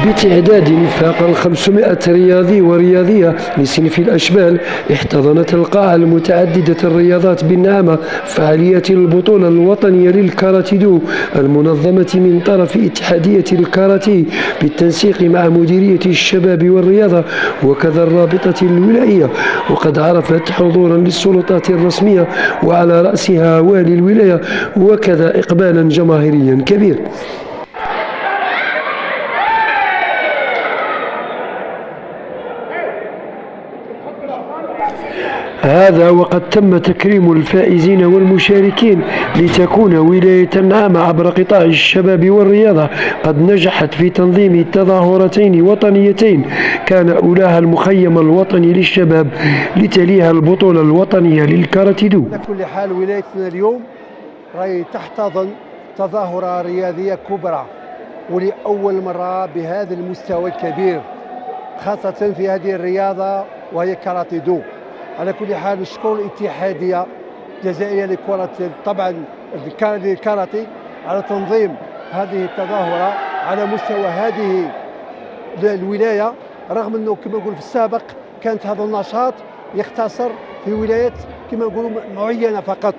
بتعداد فاق 500 رياضي ورياضية لصنف الأشبال، احتضنت القاعة المتعددة الرياضات بالنعامة فعاليات البطولة الوطنية للكاراتيه دو المنظمة من طرف اتحادية الكاراتيه بالتنسيق مع مديرية الشباب والرياضة وكذا الرابطة الولائية، وقد عرفت حضورا للسلطات الرسمية وعلى رأسها والي الولاية وكذا إقبالا جماهيريا كبير. هذا وقد تم تكريم الفائزين والمشاركين لتكون ولاية النعامة عبر قطاع الشباب والرياضة قد نجحت في تنظيم تظاهرتين وطنيتين كان أولاها المخيم الوطني للشباب لتليها البطولة الوطنية للكاراتيه دو. على كل حال ولايتنا اليوم راهي تحتضن تظاهرة رياضية كبرى ولأول مرة بهذا المستوى الكبير خاصة في هذه الرياضة وهي كاراتيه دو. على كل حال نشكر الاتحادية الجزائرية لكرة طبعا الكاراتيه على تنظيم هذه التظاهرة على مستوى هذه الولاية، رغم انه كما نقول في السابق كانت هذا النشاط يختصر في ولايات كما نقولوا معينة فقط.